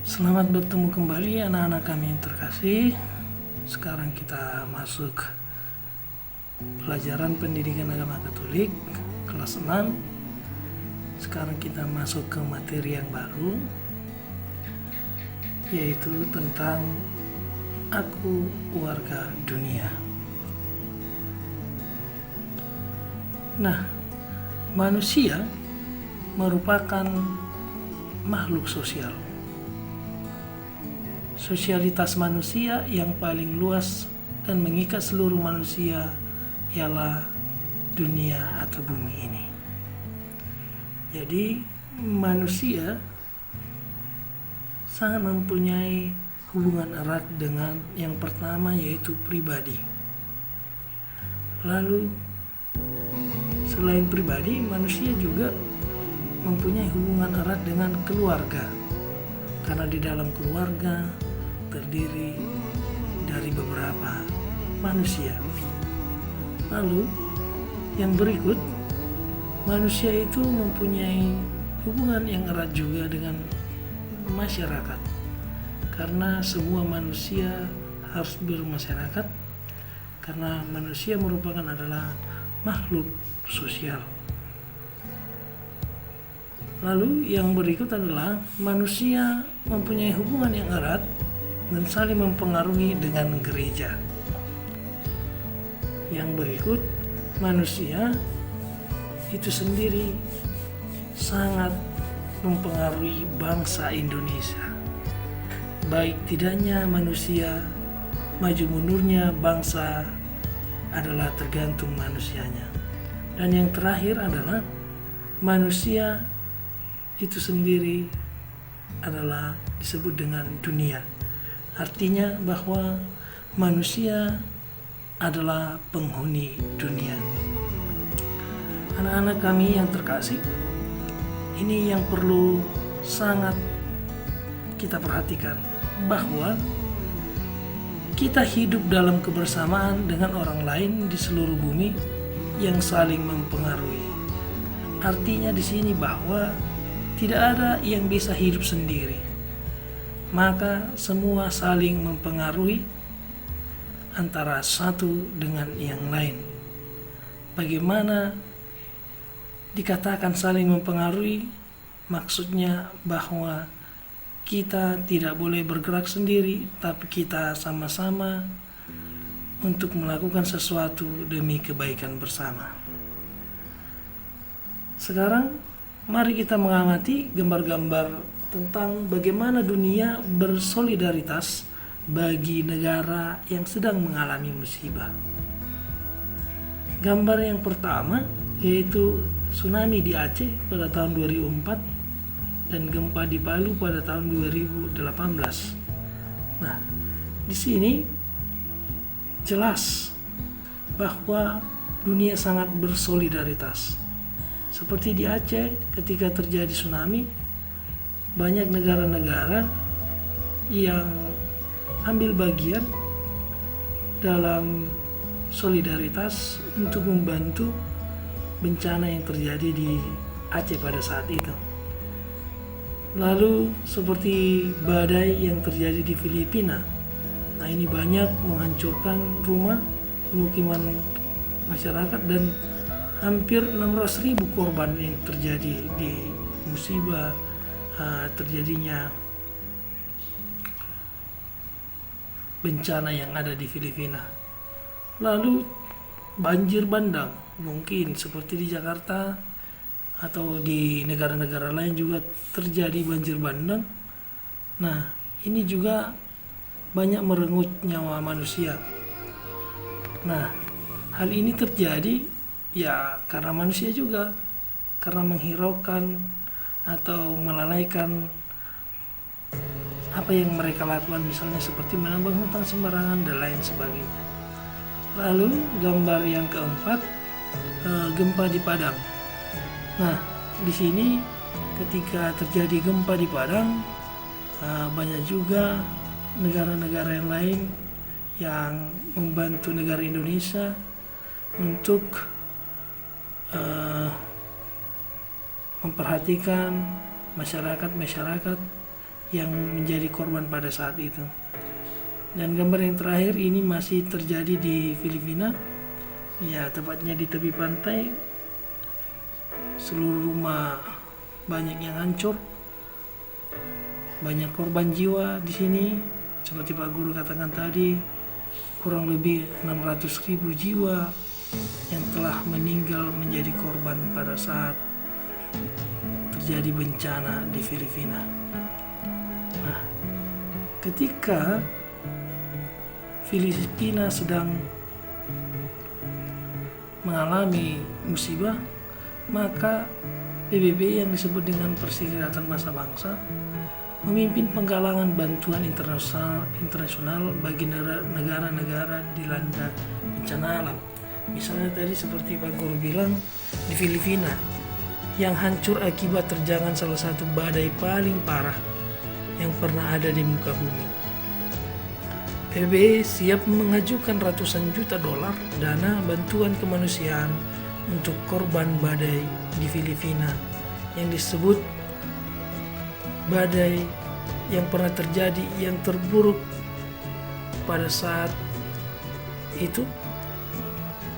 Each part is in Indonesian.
Selamat bertemu kembali anak-anak kami yang terkasih. Sekarang kita masuk pelajaran pendidikan agama Katolik kelas 6. Sekarang kita masuk ke materi yang baru, yaitu tentang aku warga dunia. Nah, manusia merupakan makhluk sosial. Sosialitas manusia yang paling luas dan mengikat seluruh manusia ialah dunia atau bumi ini. Jadi manusia sangat mempunyai hubungan erat dengan yang pertama, yaitu pribadi. Lalu selain pribadi, manusia juga mempunyai hubungan erat dengan keluarga, karena di dalam keluarga terdiri dari beberapa manusia. Lalu yang berikut, manusia itu mempunyai hubungan yang erat juga dengan masyarakat, karena semua manusia harus bermasyarakat, karena manusia merupakan adalah makhluk sosial. Lalu yang berikut adalah manusia mempunyai hubungan yang erat dan saling mempengaruhi dengan gereja. Yang berikut, manusia itu sendiri sangat mempengaruhi bangsa Indonesia. Baik tidaknya manusia, maju mundurnya bangsa adalah tergantung manusianya. Dan yang terakhir adalah manusia itu sendiri adalah disebut dengan dunia. Artinya bahwa manusia adalah penghuni dunia. Anak-anak kami yang terkasih, ini yang perlu sangat kita perhatikan, bahwa kita hidup dalam kebersamaan dengan orang lain di seluruh bumi yang saling mempengaruhi. Artinya di sini bahwa tidak ada yang bisa hidup sendiri, maka semua saling mempengaruhi antara satu dengan yang lain. Bagaimana dikatakan saling mempengaruhi? Maksudnya bahwa kita tidak boleh bergerak sendiri, tapi kita sama-sama untuk melakukan sesuatu demi kebaikan bersama. Sekarang mari kita mengamati gambar-gambar tentang bagaimana dunia bersolidaritas bagi negara yang sedang mengalami musibah. Gambar yang pertama yaitu tsunami di Aceh pada tahun 2004 dan gempa di Palu pada tahun 2018. Nah, di sini jelas bahwa dunia sangat bersolidaritas. Seperti di Aceh ketika terjadi tsunami, banyak negara-negara yang ambil bagian dalam solidaritas untuk membantu bencana yang terjadi di Aceh pada saat itu. Lalu seperti badai yang terjadi di Filipina. Nah, ini banyak menghancurkan rumah, pemukiman masyarakat, dan hampir 600.000 korban yang terjadi di musibah terjadinya bencana yang ada di Filipina. Lalu banjir bandang, mungkin seperti di Jakarta atau di negara-negara lain juga terjadi banjir bandang. Nah, ini juga banyak merenggut nyawa manusia. Nah, hal ini terjadi ya karena manusia juga, karena menghiraukan atau melalaikan apa yang mereka lakukan, misalnya seperti menambang hutan sembarangan dan lain sebagainya. Lalu gambar yang keempat, gempa di Padang. Nah, di sini ketika terjadi gempa di Padang, banyak juga negara-negara yang lain yang membantu negara Indonesia untuk memperhatikan masyarakat yang menjadi korban pada saat itu. Dan gambar yang terakhir ini masih terjadi di Filipina, ya tepatnya di tepi pantai. Seluruh rumah banyak yang hancur, banyak korban jiwa di sini. Seperti Pak Guru katakan tadi, kurang lebih 600.000 jiwa yang telah meninggal menjadi korban pada saat terjadi bencana di Filipina. Nah, ketika Filipina sedang mengalami musibah, maka PBB yang disebut dengan Perserikatan Bangsa-Bangsa memimpin penggalangan bantuan internasional bagi negara-negara dilanda bencana alam. Misalnya tadi seperti Pak Guru bilang, di Filipina yang hancur akibat terjangan salah satu badai paling parah yang pernah ada di muka bumi. PBB siap mengajukan ratusan juta dolar dana bantuan kemanusiaan untuk korban badai di Filipina yang disebut badai yang pernah terjadi yang terburuk pada saat itu,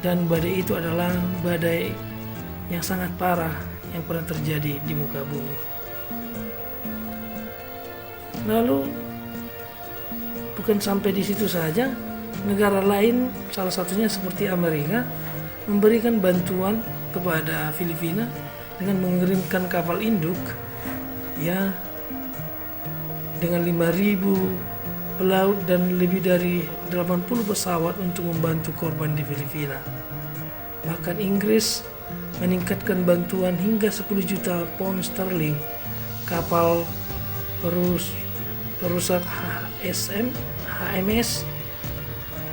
dan badai itu adalah badai yang sangat parah yang pernah terjadi di muka bumi. Lalu bukan sampai di situ saja, negara lain salah satunya seperti Amerika memberikan bantuan kepada Filipina dengan mengirimkan kapal induk ya dengan 5.000 pelaut dan lebih dari 80 pesawat untuk membantu korban di Filipina. Bahkan Inggris meningkatkan bantuan hingga 10 juta pound sterling. Kapal perusak HMS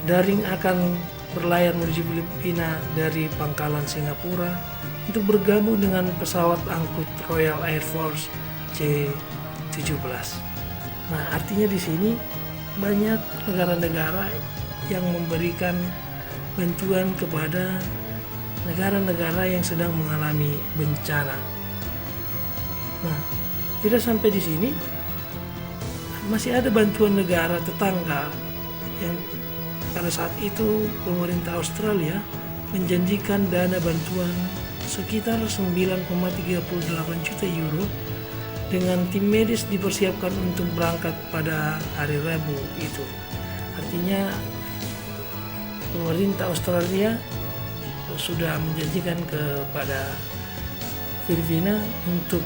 Daring akan berlayar menuju Filipina dari pangkalan Singapura untuk bergabung dengan pesawat angkut Royal Air Force C-17. Nah, artinya di sini banyak negara-negara yang memberikan bantuan kepada negara-negara yang sedang mengalami bencana. Nah, tidak sampai di sini, masih ada bantuan negara tetangga yang pada saat itu pemerintah Australia menjanjikan dana bantuan sekitar 9,38 juta euro dengan tim medis dipersiapkan untuk berangkat pada hari Rabu itu. Artinya pemerintah Australia sudah menjanjikan kepada Filipina untuk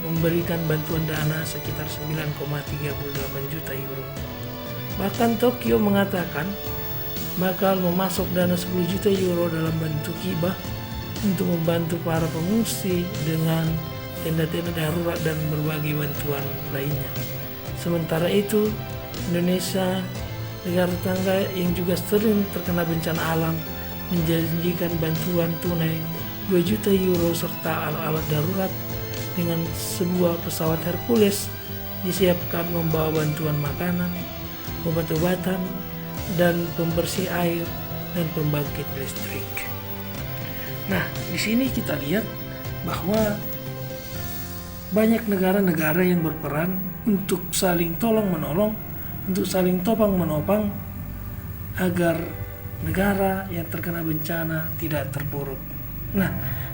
memberikan bantuan dana sekitar 9,38 juta euro. Bahkan Tokyo mengatakan bakal memasok dana 10 juta euro dalam bentuk hibah untuk membantu para pengungsi dengan tenda-tenda darurat dan berbagai bantuan lainnya. Sementara itu, Indonesia, negara tetangga yang juga sering terkena bencana alam, menjanjikan bantuan tunai 2 juta euro serta alat-alat darurat dengan sebuah pesawat Hercules disiapkan membawa bantuan makanan, obat-obatan, dan pembersih air dan pembangkit listrik. Nah, di sini kita lihat bahwa banyak negara-negara yang berperan untuk saling tolong-menolong, untuk saling topang-menopang agar negara yang terkena bencana tidak terpuruk. Nah,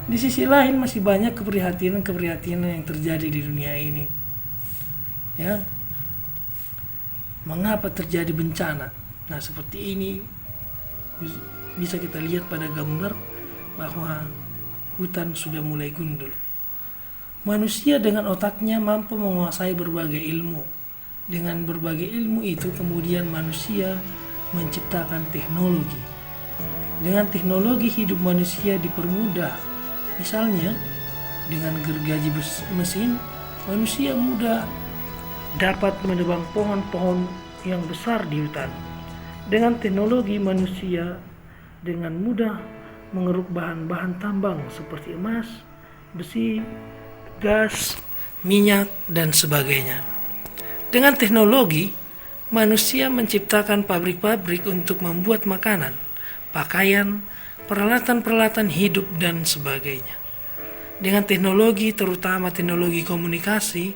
di sisi lain masih banyak keprihatinan yang terjadi di dunia ini. Ya, mengapa terjadi bencana? Nah, seperti ini bisa kita lihat pada gambar bahwa hutan sudah mulai gundul. Manusia dengan otaknya mampu menguasai berbagai ilmu. Dengan berbagai ilmu itu kemudian manusia menciptakan teknologi. Dengan teknologi hidup manusia dipermudah. Misalnya dengan gergaji mesin, manusia mudah dapat menebang pohon-pohon yang besar di hutan. Dengan teknologi manusia dengan mudah mengeruk bahan-bahan tambang seperti emas, besi, gas, minyak, dan sebagainya. Dengan teknologi, manusia menciptakan pabrik-pabrik untuk membuat makanan, pakaian, peralatan-peralatan hidup, dan sebagainya. Dengan teknologi, terutama teknologi komunikasi,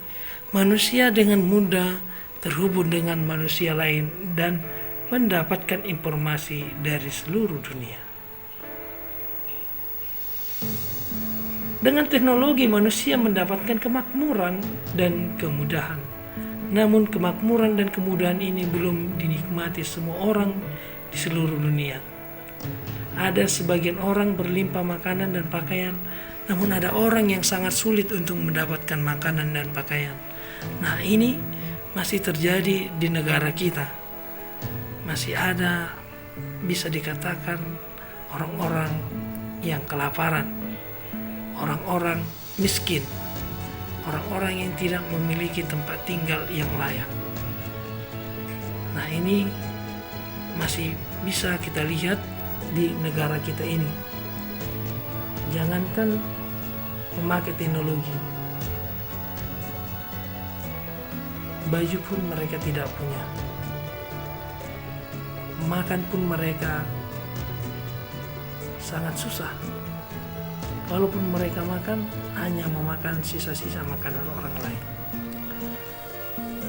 manusia dengan mudah terhubung dengan manusia lain dan mendapatkan informasi dari seluruh dunia. Dengan teknologi, manusia mendapatkan kemakmuran dan kemudahan. Namun kemakmuran dan kemudahan ini belum dinikmati semua orang di seluruh dunia. Ada sebagian orang berlimpah makanan dan pakaian, namun ada orang yang sangat sulit untuk mendapatkan makanan dan pakaian. Nah, ini masih terjadi di negara kita. Masih ada, bisa dikatakan, orang-orang yang kelaparan, orang-orang miskin, orang-orang yang tidak memiliki tempat tinggal yang layak. Nah, ini masih bisa kita lihat di negara kita ini. Jangankan memakai teknologi, baju pun mereka tidak punya, makan pun mereka sangat susah. Kalaupun mereka makan, hanya memakan sisa-sisa makanan orang lain.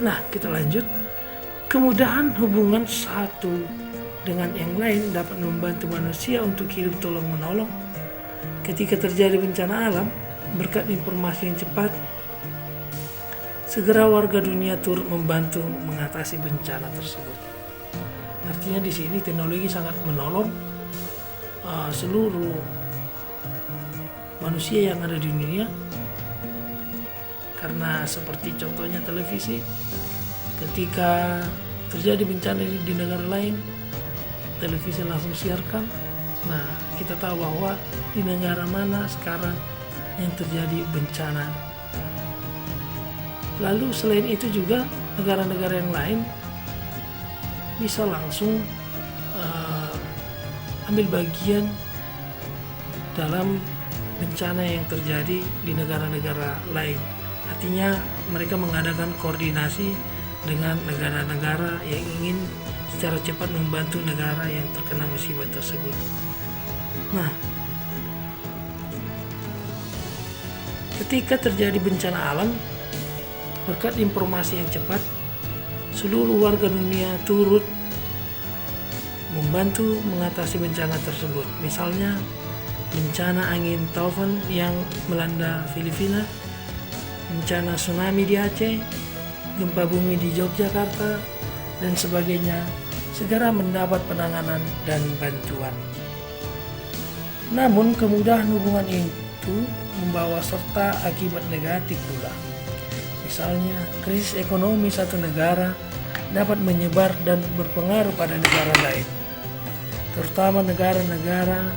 Nah, kita lanjut. Kemudahan hubungan satu dengan yang lain dapat membantu manusia untuk hidup tolong-menolong. Ketika terjadi bencana alam, berkat informasi yang cepat, segera warga dunia turut membantu mengatasi bencana tersebut. Artinya di sini teknologi sangat menolong seluruh manusia yang ada di dunia. Karena seperti contohnya televisi, ketika terjadi bencana di negara lain, televisi langsung siarkan. Nah, kita tahu bahwa di negara mana sekarang yang terjadi bencana. Lalu selain itu juga negara-negara yang lain bisa langsung ambil bagian dalam bencana yang terjadi di negara-negara lain. Artinya mereka mengadakan koordinasi dengan negara-negara yang ingin secara cepat membantu negara yang terkena musibah tersebut. Nah, ketika terjadi bencana alam, berkat informasi yang cepat, seluruh warga dunia turut membantu mengatasi bencana tersebut. Misalnya, bencana angin taufan yang melanda Filipina, bencana tsunami di Aceh, gempa bumi di Yogyakarta, dan sebagainya, segera mendapat penanganan dan bantuan. Namun kemudahan hubungan itu membawa serta akibat negatif pula. Misalnya, krisis ekonomi satu negara dapat menyebar dan berpengaruh pada negara lain, terutama negara-negara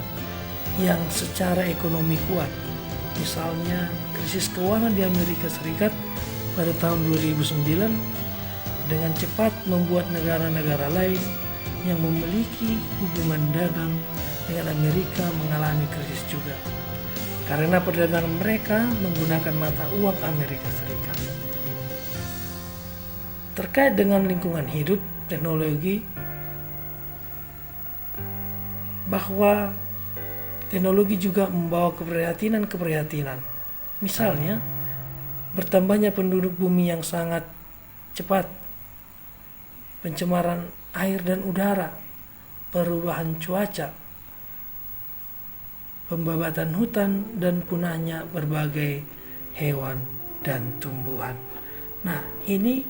yang secara ekonomi kuat. Misalnya, krisis keuangan di Amerika Serikat pada tahun 2009 dengan cepat membuat negara-negara lain yang memiliki hubungan dagang dengan Amerika mengalami krisis juga, karena perdagangan mereka menggunakan mata uang Amerika Serikat. Terkait dengan lingkungan hidup, teknologi, bahwa teknologi juga membawa keprihatinan. Misalnya, bertambahnya penduduk bumi yang sangat cepat, pencemaran air dan udara, perubahan cuaca, pembabatan hutan, dan punahnya berbagai hewan dan tumbuhan. Nah, ini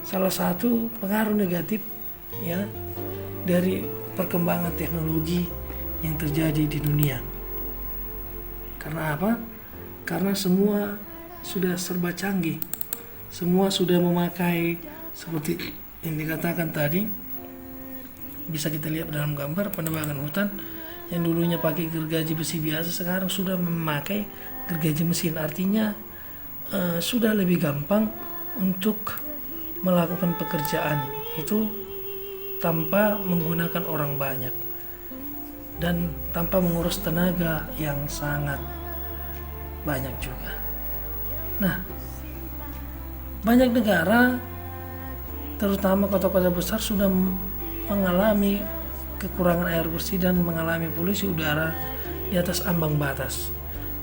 salah satu pengaruh negatif ya dari perkembangan teknologi yang terjadi di dunia. Karena apa? Karena semua sudah serba canggih. Semua sudah memakai seperti yang dikatakan tadi, bisa kita lihat dalam gambar penebangan hutan yang dulunya pakai gergaji besi biasa, sekarang sudah memakai gergaji mesin. Artinya sudah lebih gampang untuk melakukan pekerjaan itu tanpa menggunakan orang banyak dan tanpa mengurus tenaga yang sangat banyak juga. Nah, banyak negara terutama kota-kota besar sudah mengalami kekurangan air bersih dan mengalami polusi udara di atas ambang batas.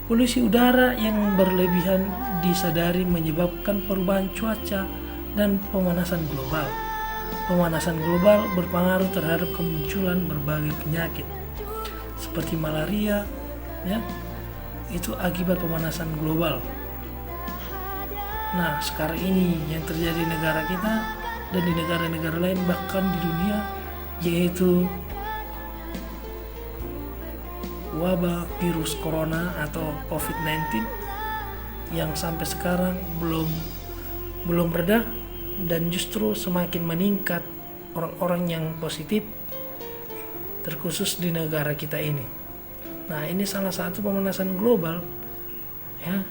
Polusi udara yang berlebihan disadari menyebabkan perubahan cuaca dan pemanasan global. Pemanasan global berpengaruh terhadap kemunculan berbagai penyakit seperti malaria, ya, itu akibat pemanasan global. Nah, sekarang ini yang terjadi di negara kita dan di negara-negara lain bahkan di dunia, yaitu wabah virus corona atau COVID-19 yang sampai sekarang belum reda dan justru semakin meningkat orang-orang yang positif, terkhusus di negara kita ini. Nah, ini salah satu pemanasan global, ya,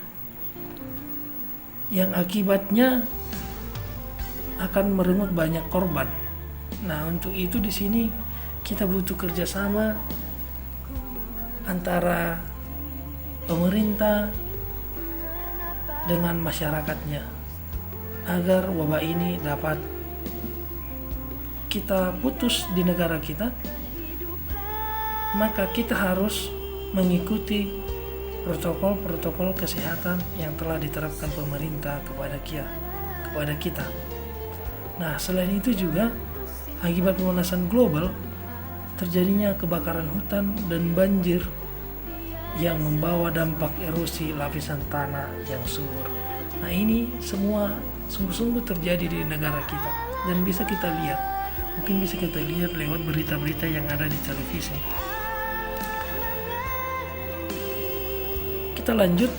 yang akibatnya akan merenggut banyak korban. Nah, untuk itu di sini kita butuh kerjasama antara pemerintah dengan masyarakatnya agar wabah ini dapat kita putus di negara kita. Maka kita harus mengikuti protokol-protokol kesehatan yang telah diterapkan pemerintah kepada kita. Nah, selain itu juga akibat pemanasan global terjadinya kebakaran hutan dan banjir yang membawa dampak erosi lapisan tanah yang subur. Nah, ini semua sungguh-sungguh terjadi di negara kita dan bisa kita lihat. Mungkin bisa kita lihat lewat berita-berita yang ada di televisi. Kita lanjut.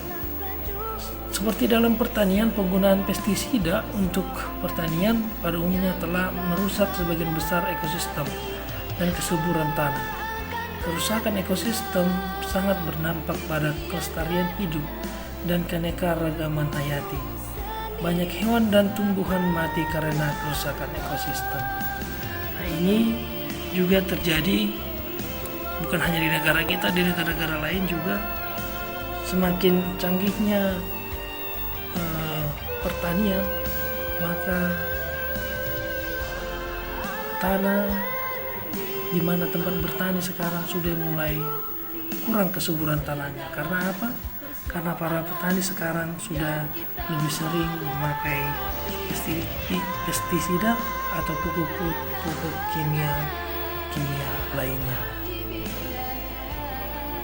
Seperti dalam pertanian, penggunaan pestisida untuk pertanian pada umumnya telah merusak sebagian besar ekosistem dan kesuburan tanah. Kerusakan ekosistem sangat berdampak pada kelestarian hidup dan keanekaragaman hayati. Banyak hewan dan tumbuhan mati karena kerusakan ekosistem. Nah, ini juga terjadi bukan hanya di negara kita, di negara-negara lain juga. Semakin canggihnya pertanian, maka tanah di mana tempat bertani sekarang sudah mulai kurang kesuburan tanahnya. Karena apa? Karena para petani sekarang sudah lebih sering memakai pestisida atau pupuk kimia lainnya.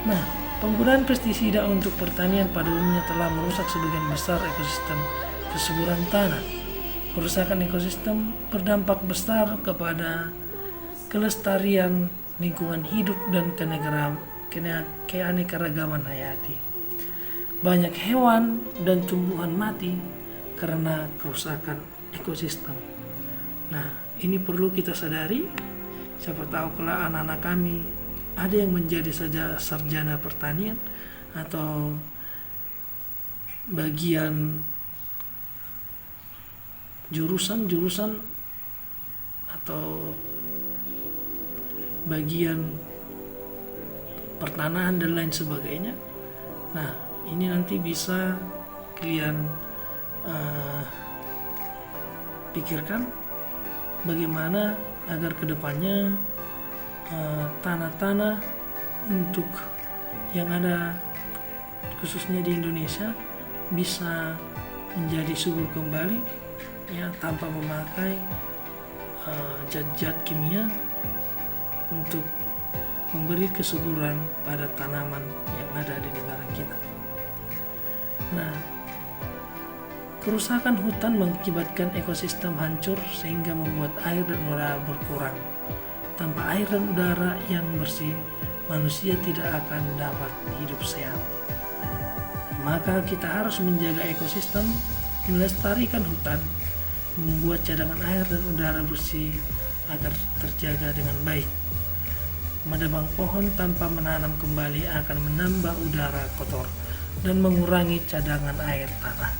Nah, penggunaan pestisida untuk pertanian pada umumnya telah merusak sebagian besar ekosistem kesuburan tanah. Kerusakan ekosistem berdampak besar kepada kelestarian lingkungan hidup dan keanekaragaman hayati. Banyak hewan dan tumbuhan mati karena kerusakan ekosistem. Nah, ini perlu kita sadari. Siapa tahu kelak anak-anak kami ada yang menjadi saja sarjana pertanian atau bagian jurusan atau bagian pertanahan dan lain sebagainya. Nah, ini nanti bisa kalian pikirkan bagaimana agar kedepannya tanah-tanah untuk yang ada khususnya di Indonesia bisa menjadi subur kembali, ya, tanpa memakai zat-zat kimia untuk memberi kesuburan pada tanaman yang ada di negara kita. Nah, kerusakan hutan mengakibatkan ekosistem hancur sehingga membuat air dan udara berkurang. Tanpa air dan udara yang bersih, manusia tidak akan dapat hidup sehat. Maka kita harus menjaga ekosistem, melestarikan hutan, membuat cadangan air dan udara bersih agar terjaga dengan baik. Menebang pohon tanpa menanam kembali akan menambah udara kotor dan mengurangi cadangan air tanah.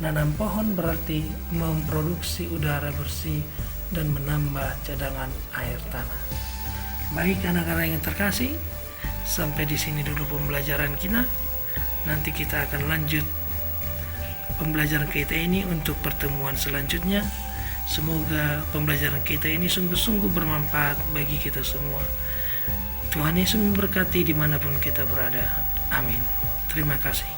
Nanam pohon berarti memproduksi udara bersih dan menambah cadangan air tanah. Baik anak-anak yang terkasih, sampai di sini dulu pembelajaran kita. Nanti kita akan lanjut pembelajaran kita ini untuk pertemuan selanjutnya. Semoga pembelajaran kita ini sungguh-sungguh bermanfaat bagi kita semua. Tuhan Yesus memberkati dimanapun kita berada. Amin. Terima kasih.